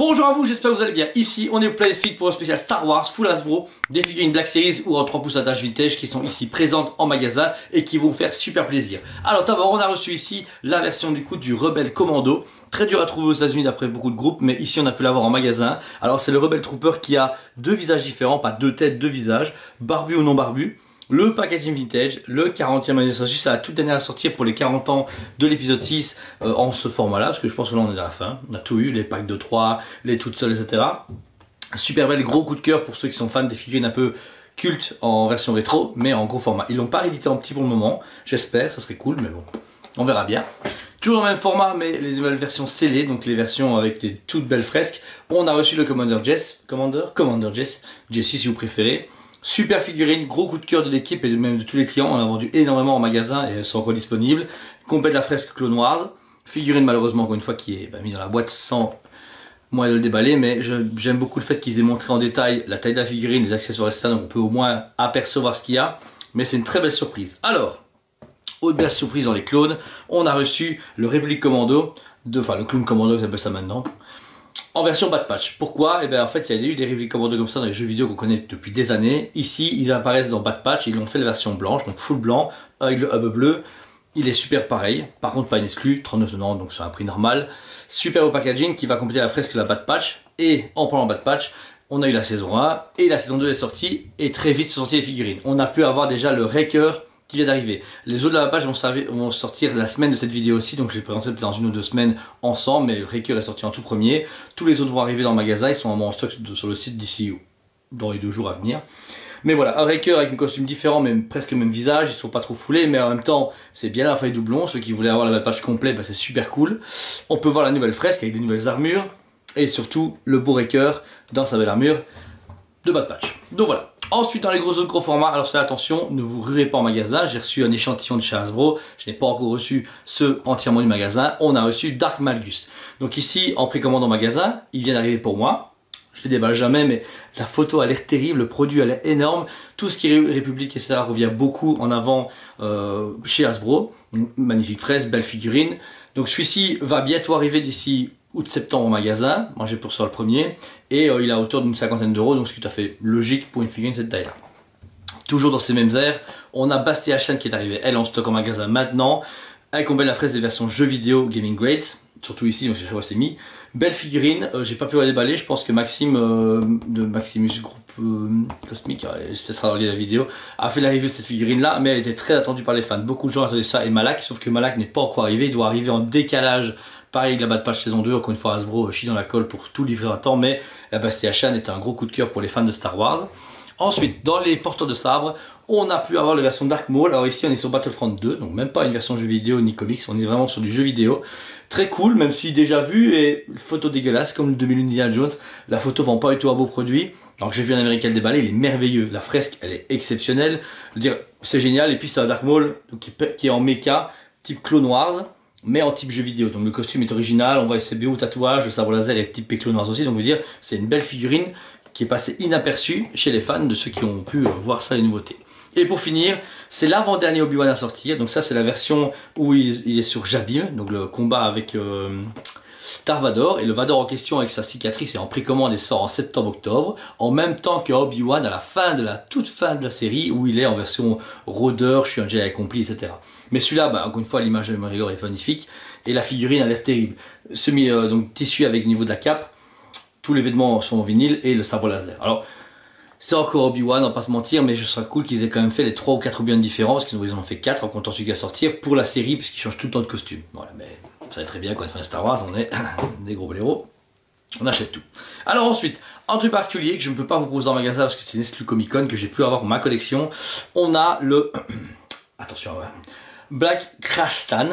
Bonjour à vous, j'espère que vous allez bien. Ici, on est au Planet Fit pour un spécial Star Wars Full Hasbro, des figurines Black Series ou en 3 pouces à tâche vintage qui sont ici présentes en magasin et qui vont vous faire super plaisir. Alors d'abord, on a reçu ici la version du coup du Rebel Commando, très dur à trouver aux États-Unis d'après beaucoup de groupes, mais ici on a pu l'avoir en magasin. Alors c'est le Rebel Trooper qui a deux visages différents, pas deux têtes, deux visages, barbu ou non barbu. Le packaging vintage, le 40e anniversaire, c'est la toute dernière à sortir pour les 40 ans de l'épisode 6 en ce format-là, parce que je pense que là on est à la fin, on a tout eu, les packs de 3, les toutes seules, etc. Super belle, gros coup de cœur pour ceux qui sont fans des figurines un peu cultes en version rétro, mais en gros format. Ils l'ont pas réédité en petit pour le moment, j'espère, ça serait cool, mais bon, on verra bien. Toujours dans le même format, mais les nouvelles versions scellées, donc les versions avec des toutes belles fresques. On a reçu le Commander Jess, Jessie si vous préférez. Super figurine, gros coup de cœur de l'équipe et même de tous les clients, on a vendu énormément en magasin et elles sont encore disponibles. Complète la fresque Clone Wars, figurine malheureusement encore une fois qui est mise dans la boîte sans moyen de le déballer, mais j'aime beaucoup le fait qu'ils aient montré en détail la taille de la figurine, les accessoires etc. Donc on peut au moins apercevoir ce qu'il y a, mais c'est une très belle surprise. Alors, autre belle surprise dans les clones, on a reçu le Republic Commando, enfin le Clone Commando ça s'appelle ça maintenant, en version Bad Patch. Pourquoi? Et bien en fait il y a eu des Republic Commando comme ça dans les jeux vidéo qu'on connaît depuis des années. Ici ils apparaissent dans Bad Patch, ils ont fait la version blanche, donc full blanc, avec le hub bleu. Il est super pareil, par contre pas une exclu, 39,90 donc c'est un prix normal. Super au packaging qui va compléter la fresque de la Bad Patch. Et en parlant Bad Patch, on a eu la saison 1 et la saison 2 est sortie et très vite sont sorties les figurines. On a pu avoir déjà le Wrecker qui vient d'arriver. Les autres de la page vont sortir la semaine de cette vidéo aussi, donc je les présenterai peut-être dans une ou deux semaines ensemble, mais le Wrecker est sorti en tout premier. Tous les autres vont arriver dans le magasin, ils sont en stock sur le site d'ici dans les 2 jours à venir. Mais voilà, un Wrecker avec un costume différent, même presque le même visage, ils sont pas trop foulés, mais en même temps, c'est bien la feuille doublon. Ceux qui voulaient avoir la page complète, c'est super cool. On peut voir la nouvelle fresque avec des nouvelles armures, et surtout le beau Wrecker dans sa belle armure de Bad Patch. Donc voilà. Ensuite dans les autres gros formats, alors ça attention, ne vous ruez pas en magasin, j'ai reçu un échantillon de chez Hasbro, je n'ai pas encore reçu ceux entièrement du magasin, on a reçu Dark Malgus. Donc ici en précommande en magasin, il vient d'arriver pour moi, je les déballe jamais mais la photo a l'air terrible, le produit a l'air énorme, tout ce qui est République etc revient beaucoup en avant chez Hasbro, magnifique fraise, belle figurine. Donc celui-ci va bientôt arriver d'ici août-septembre au magasin, moi j'ai pour ça le premier, et il est à hauteur d'une 50aine d'euros, donc c'est tout à fait logique pour une figurine de cette taille-là. Toujours dans ces mêmes airs, on a Bastia Shan qui est arrivée, elle en stock en magasin maintenant, avec on la fraise des versions jeux vidéo Gaming Grades, surtout ici, donc je vois c'est mis. Belle figurine, j'ai pas pu la déballer, je pense que Maxime de Maximus Group Cosmic, ce sera dans la vidéo, a fait la review de cette figurine là, mais elle était très attendue par les fans, beaucoup de gens attendaient ça et Malak, sauf que Malak n'est pas encore arrivé, il doit arriver en décalage. Pareil avec la Bad Patch saison 2, encore une fois Hasbro chie dans la colle pour tout livrer à temps, mais la Bastia Shan est un gros coup de cœur pour les fans de Star Wars. Ensuite, dans les porteurs de sabre, on a pu avoir la version Dark Maul. Alors ici on est sur Battlefront 2, donc même pas une version jeu vidéo ni comics, on est vraiment sur du jeu vidéo. Très cool, même si déjà vu, et photo dégueulasse, comme le 2000 Indiana Jones, la photo vend pas du tout un beau produit. Donc j'ai vu un américain le déballer, il est merveilleux, la fresque elle est exceptionnelle, je veux dire, c'est génial, et puis c'est un Dark Maul qui est en mecha, type Clone Wars, mais en type jeu vidéo, donc le costume est original, on voit les CBO tatouage, le sabre laser est type Clone Wars aussi, donc je veux dire, c'est une belle figurine qui est passée inaperçue chez les fans de ceux qui ont pu voir ça les nouveautés. Et pour finir, c'est l'avant-dernier Obi-Wan à sortir, donc ça c'est la version où il est sur Jabim, donc le combat avec Darth Vador, et le Vador en question avec sa cicatrice est en précommande et sort en septembre-octobre, en même temps que Obi-Wan à la fin de la toute fin de la série où il est en version rôdeur, je suis un Jedi accompli, etc. Mais celui-là, encore une fois, l'image de Mario est magnifique et la figurine a l'air terrible. Donc tissu avec le niveau de la cape, tous les vêtements sont en vinyle et le sabre laser. Alors, c'est encore Obi-Wan, on va pas se mentir, mais je serais cool qu'ils aient quand même fait les 3 ou 4 Obi-Wan différents, parce qu'ils en ont fait 4 en comptant celui qui va sortir pour la série, puisqu'ils changent tout le temps de costume. Voilà, mais vous savez très bien quand on est fan de Star Wars, on est des gros blaireaux, on achète tout. Alors ensuite, un truc particulier que je ne peux pas vous proposer en magasin parce que c'est une exclu Comic Con que j'ai pu avoir pour ma collection, on a le attention, Black Krrsantan,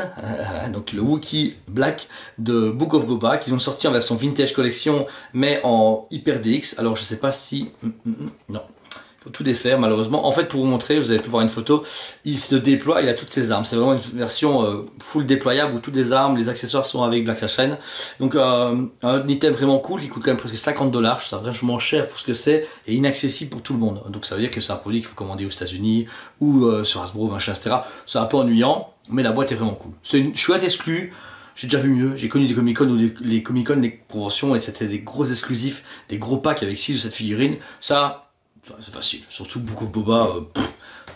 donc le Wookiee Black de Book of Boba, qu'ils ont sorti en version Vintage Collection, mais en Hyper DX. Alors je sais pas si... non, il faut tout défaire malheureusement. En fait, pour vous montrer, vous avez pu voir une photo, il se déploie, il a toutes ses armes. C'est vraiment une version full déployable où toutes les armes, les accessoires sont avec Black Krrsantan. Donc un item vraiment cool qui coûte quand même presque 50 $, je trouve ça vraiment cher pour ce que c'est et inaccessible pour tout le monde. Donc ça veut dire que c'est un produit qu'il faut commander aux États-Unis ou sur Hasbro, machin, etc. C'est un peu ennuyant, mais la boîte est vraiment cool. C'est une chouette exclue. j'ai déjà vu mieux, j'ai connu des Comic-Con où les Comic-Con, des conventions, et c'était des gros exclusifs, des gros packs avec 6 ou 7 figurines. Ça, c'est facile, surtout Book of Boba,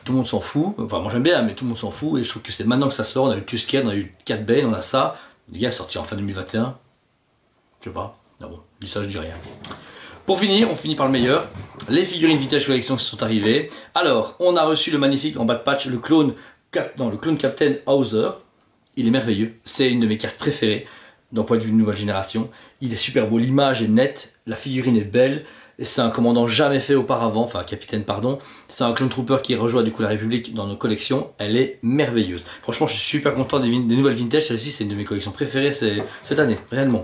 tout le monde s'en fout. Enfin, moi j'aime bien, mais tout le monde s'en fout, et je trouve que c'est maintenant que ça sort. On a eu Tusken, on a eu Cat Bane, on a ça. Les gars, sorti en fin 2021. Je sais pas, non bon, dis ça, je dis rien. Pour finir, on finit par le meilleur, les figurines Vintage Collection qui sont arrivées. Alors, on a reçu le magnifique en bas de patch, le clone Captain Hauser. Il est merveilleux, c'est une de mes cartes préférées d'un point de vue de nouvelle génération. Il est super beau, l'image est nette, la figurine est belle, et c'est un commandant jamais fait auparavant, enfin capitaine pardon. C'est un clone trooper qui rejoint du coup la République dans nos collections, elle est merveilleuse. Franchement, je suis super content des nouvelles vintage, celle-ci c'est une de mes collections préférées cette année, réellement.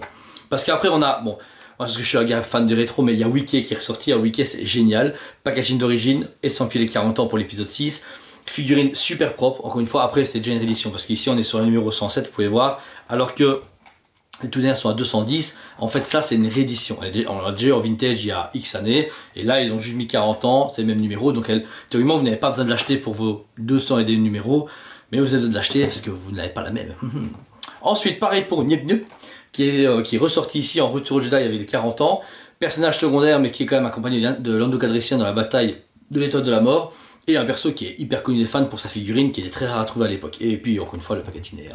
Parce qu'après on a, bon, parce que je suis un gars fan de rétro, mais il y a Wiki qui est ressorti. Wiki c'est génial. Packaging d'origine, estampillé les 40 ans pour l'épisode 6. Figurine super propre, encore une fois. Après, c'est déjà une réédition parce qu'ici on est sur le numéro 107, vous pouvez voir. Alors que les tout derniers sont à 210. En fait, ça c'est une réédition. On l'a déjà en vintage il y a X années. Et là, ils ont juste mis 40 ans, c'est le même numéro. Donc, théoriquement, vous n'avez pas besoin de l'acheter pour vos 200 et des numéros. Mais vous avez besoin de l'acheter parce que vous n'avez pas la même. Ensuite, pareil pour Nyep Nyep, qui est ressorti ici en Retour au Jedi avec les 40 ans. Personnage secondaire, mais qui est quand même accompagné de Lando Calrissian dans la bataille de l'étoile de la mort. Et un perso qui est hyper connu des fans pour sa figurine, qui était très rare à trouver à l'époque. Et puis, encore une fois, le packaging est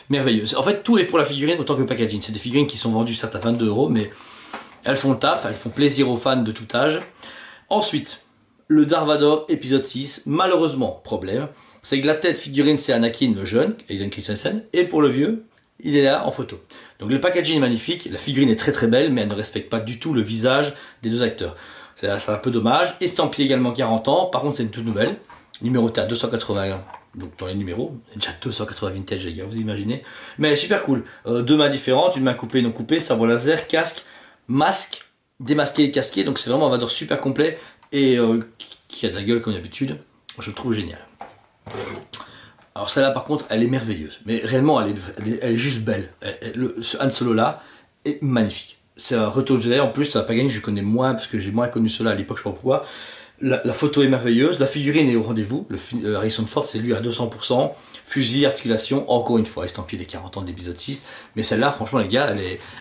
merveilleux. En fait, tout est pour la figurine autant que le packaging. C'est des figurines qui sont vendues certes à 22 €, mais elles font le taf, elles font plaisir aux fans de tout âge. Ensuite, le Darth Vader épisode 6, malheureusement, problème, c'est que la tête figurine c'est Anakin le jeune, Hayden Christensen, et pour le vieux, il est là en photo. Donc le packaging est magnifique, la figurine est très très belle, mais elle ne respecte pas du tout le visage des deux acteurs. C'est un peu dommage. Estampillé également 40 ans, par contre c'est une toute nouvelle, numérotée à 280, donc dans les numéros, c'est déjà 280 vintage les gars, vous imaginez. Mais elle est super cool, deux mains différentes, une main coupée, non coupée, sabre laser, casque, masque, démasqué et casqué, donc c'est vraiment un Vader super complet et qui a de la gueule comme d'habitude, je le trouve génial. Alors celle-là par contre elle est merveilleuse, mais réellement elle est juste belle. Ce Han Solo là est magnifique. C'est un Retour Jedi, en plus ça va pas gagner, je connais moins parce que j'ai moins connu cela à l'époque, je sais pas pourquoi. La photo est merveilleuse, la figurine est au rendez-vous, le Harrison Ford c'est lui à 200%, fusil, articulation, encore une fois, estampillé des 40 ans de l'épisode 6, mais celle-là franchement les gars,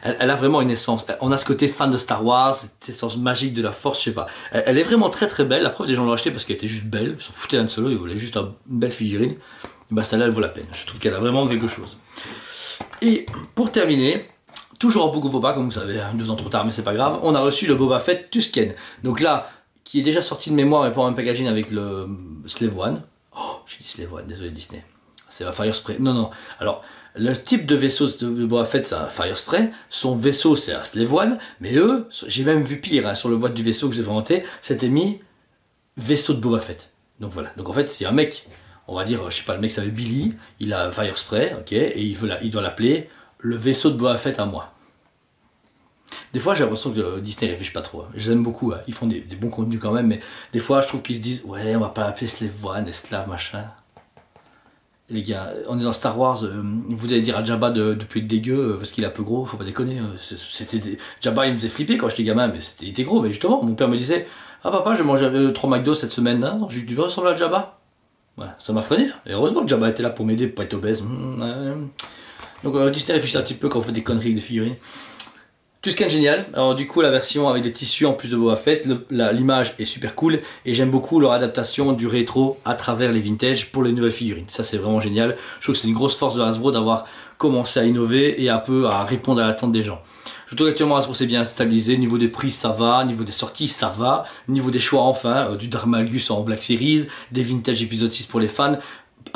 elle a vraiment une essence, on a ce côté fan de Star Wars, cette essence magique de la force, je sais pas, elle est vraiment très très belle, la preuve des gens l'ont achetée parce qu'elle était juste belle, ils s'en foutaient d'Han Solo, ils voulaient juste une belle figurine, et bah celle-là elle vaut la peine, je trouve qu'elle a vraiment quelque chose. Et pour terminer, toujours en Book of Boba, comme vous savez, 2 ans trop tard mais c'est pas grave, on a reçu le Boba Fett Tusken, donc là, qui est déjà sorti de mémoire et pas en même packaging avec le Slave One. Oh, j'ai dit Slave One, désolé Disney. C'est la Fire Spray. Non, non. Alors, le type de vaisseau de Boba Fett, c'est un Fire Spray. Son vaisseau, c'est un Slave One. Mais eux, j'ai même vu pire, hein, sur le boîte du vaisseau que j'ai inventé, c'était mis vaisseau de Boba Fett. Donc voilà. Donc en fait, c'est un mec, on va dire, je sais pas, le mec s'appelle Billy, il a un Fire Spray, ok, et il doit l'appeler le vaisseau de Boba Fett à moi. Des fois j'ai l'impression que Disney réfléchit pas trop, je les aime beaucoup, hein. Ils font des bons contenus quand même, mais des fois je trouve qu'ils se disent ouais on va pas l'appeler Slave One, esclave machin. Les gars, on est dans Star Wars, vous allez dire à Jabba de plus être dégueu parce qu'il est un peu gros, faut pas déconner. Jabba il me faisait flipper quand j'étais gamin, mais il était gros, mais justement mon père me disait ah papa je vais manger 3 McDo cette semaine, non, tu veux ressembler à Jabba. Ouais, ça m'a freiné, et heureusement que Jabba était là pour m'aider, pour pas être obèse. Donc Disney réfléchit un petit peu quand on fait des conneries avec des figurines. Tusken génial, alors du coup la version avec des tissus en plus de Boba Fett, l'image est super cool et j'aime beaucoup leur adaptation du rétro à travers les vintage pour les nouvelles figurines, ça c'est vraiment génial, je trouve que c'est une grosse force de Hasbro d'avoir commencé à innover et un peu à répondre à l'attente des gens. Je trouve qu'actuellement Hasbro s'est bien stabilisé, niveau des prix ça va, niveau des sorties ça va, niveau des choix enfin, du Darth Malgus en Black Series, des vintage épisode 6 pour les fans,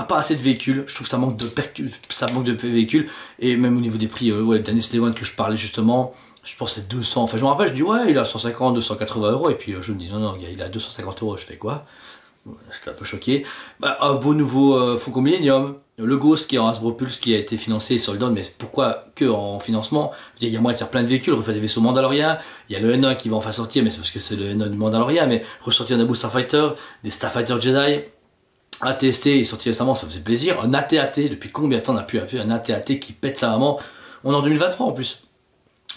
pas assez de véhicules, je trouve que ça manque de véhicules et même au niveau des prix, ouais, Daniel Slave One que je parlais justement, je pense que c'est 200, enfin je me rappelle, je dis ouais il a 150, 280 € et puis je me dis non gars il a 250 €, je fais quoi? J'étais un peu choqué. Bah, un beau nouveau Funko Millennium, le Ghost qui est en Hasbro Pulse qui a été financé sur le down, mais pourquoi que en financement? Il y a moyen de faire plein de véhicules, refaire des vaisseaux Mandaloriens, il y a le N1 qui va enfin sortir, mais c'est parce que c'est le N1 du Mandalorian, mais ressortir un Naboo Starfighter, des Starfighter Jedi, AT-ST est sorti récemment, ça faisait plaisir, un AT-AT, depuis combien de temps on a pu appeler un AT-AT qui pète sa maman? On est en 2023 en plus.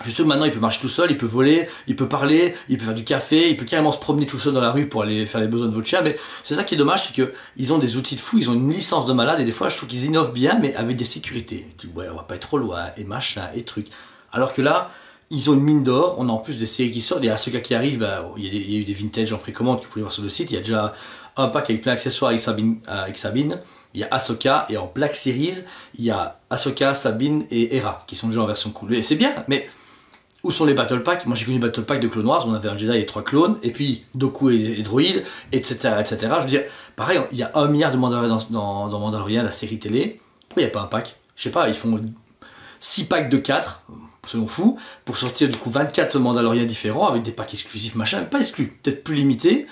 Juste maintenant, il peut marcher tout seul, il peut voler, il peut parler, il peut faire du café, il peut carrément se promener tout seul dans la rue pour aller faire les besoins de votre chien. Mais c'est ça qui est dommage, c'est qu'ils ont des outils de fou, ils ont une licence de malade et des fois, je trouve qu'ils innovent bien, mais avec des sécurités. Tu dis, ouais, on va pas être trop loin et machin et truc. Alors que là, ils ont une mine d'or. On a en plus des séries qui sortent. Il y a ceux qui arrivent, bah, il y a eu des vintage en précommande que vous pouvez voir sur le site. Il y a déjà un pack avec plein d'accessoires avec Sabine. Il y a Ahsoka et en Black Series, il y a Ahsoka, Sabine et Hera qui sont déjà en version cool. Et c'est bien, mais où sont les Battle Packs? Moi j'ai connu les Battle Packs de Clone Wars, on avait un Jedi et 3 clones, et puis Dooku et Droïde, etc., etc. Je veux dire, pareil, il y a 1 milliard de Mandaloriens dans Mandalorian, la série télé. Pourquoi il n'y a pas un pack? Je sais pas, ils font 6 packs de 4, selon fou, pour sortir du coup 24 Mandaloriens différents avec des packs exclusifs, machin, pas exclus, peut-être plus limités,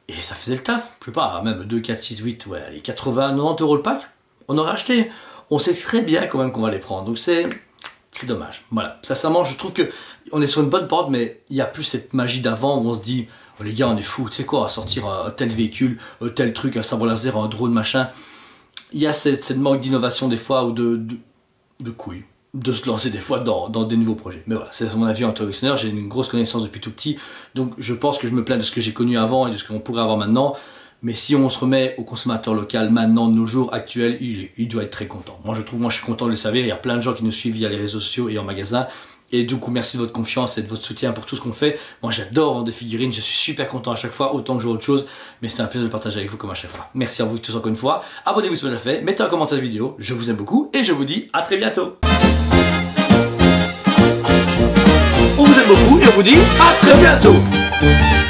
et ça faisait le taf. Je sais pas, même 2, 4, 6, 8, ouais, allez, 80, 90 € le pack, on aurait acheté. On sait très bien quand même qu'on va les prendre, donc c'est dommage. Voilà, sincèrement, je trouve que on est sur une bonne porte, mais il n'y a plus cette magie d'avant où on se dit, oh, les gars, on est fous, tu sais quoi, à sortir un tel véhicule, tel truc, un sabre laser, un drone, machin. Il y a cette manque d'innovation des fois ou de couilles, de se lancer des fois dans des nouveaux projets. Mais voilà, c'est mon avis en tant que collectionneur, j'ai une grosse connaissance depuis tout petit, donc je pense que je me plains de ce que j'ai connu avant et de ce qu'on pourrait avoir maintenant. Mais si on se remet au consommateur local maintenant, de nos jours actuels, il doit être très content. Moi je suis content de le savoir, il y a plein de gens qui nous suivent via les réseaux sociaux et en magasin. Et du coup, merci de votre confiance et de votre soutien pour tout ce qu'on fait. Moi j'adore vendre des figurines, je suis super content à chaque fois, autant que je vois autre chose. Mais c'est un plaisir de le partager avec vous comme à chaque fois. Merci à vous tous encore une fois. Abonnez-vous si ce n'est pas déjà fait, mettez un commentaire de vidéo, je vous aime beaucoup et je vous dis à très bientôt. On vous aime beaucoup et on vous dit à très bientôt.